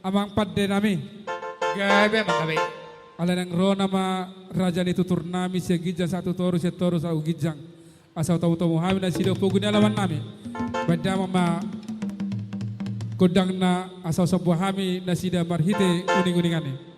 amang padde nami. Gabe makabe. Ala nang ro nama raja ni tutur nami siya gijang satu toru sa gijang. Asaw tamu hami na sido pugu ni alaman nami. Banda mama kodang na asaw sa hami na sida marhite uning-uningane.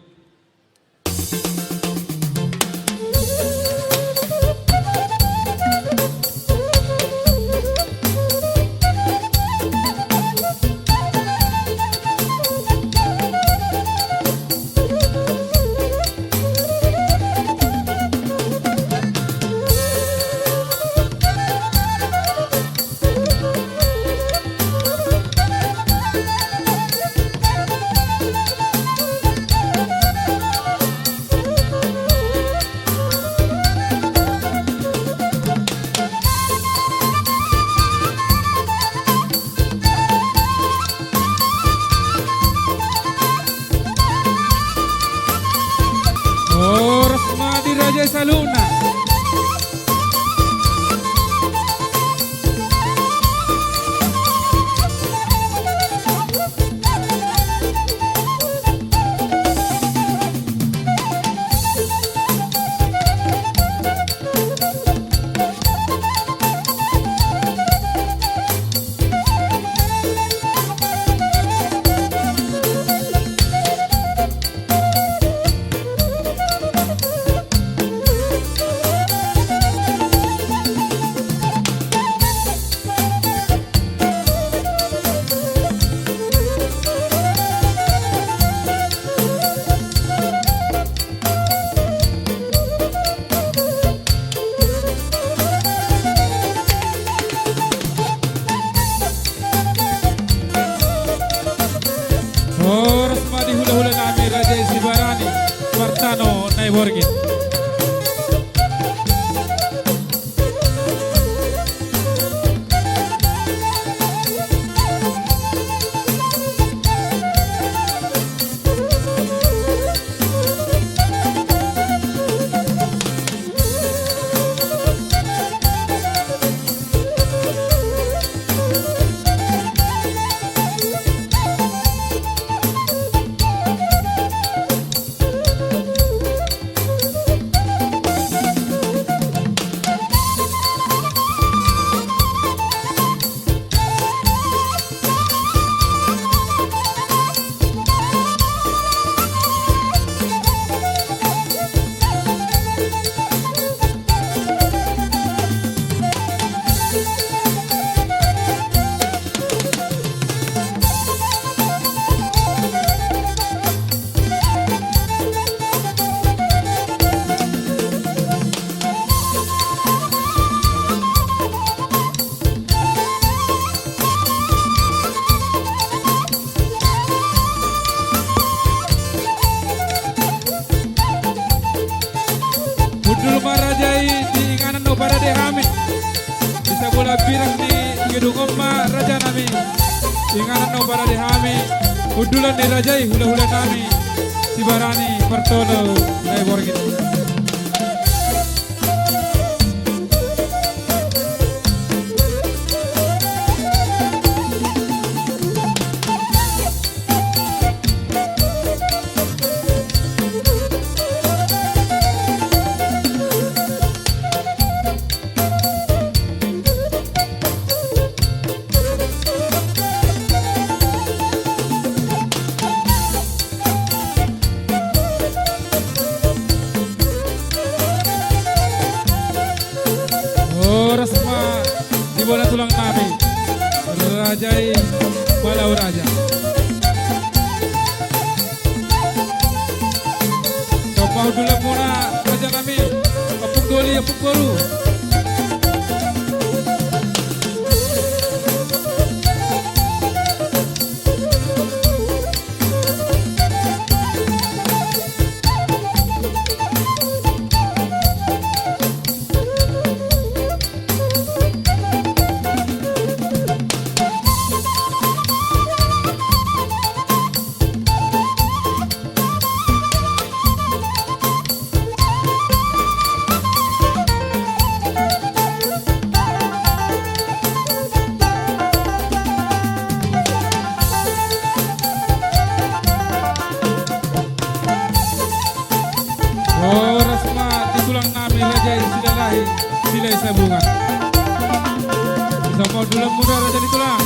Raja Saluna. Resma di hula-hula nami Raja Sibarani Wartano Naiborgin. Budul marajai diinganan no para de hami. Bisa bola birang di gedung omma raja nami. Diinganan no para de hami. Budulan ni rajai hula-hula nami. Sibarani Pertono Naiborgin. Resma di bola tulang nami Rajai Balau Raja. Kapau dulu muna raja nami apuk doli apuk baru. sebungan. Sama dulu muda raja ditulang.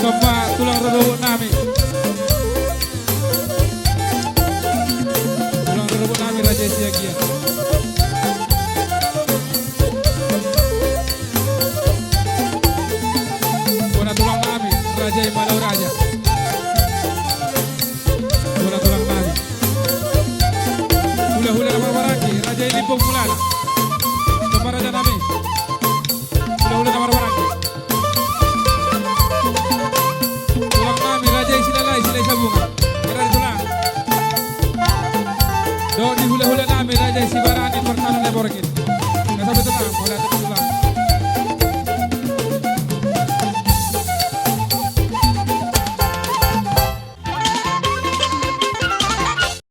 Sama tulang rerubuk nami. Tulang rerubuk nami Raja Siagia. Bona tulang nami Raja Malau Raja. Bona tulang nami. Hula-hula nama Baraki Raja Limpung Mulana.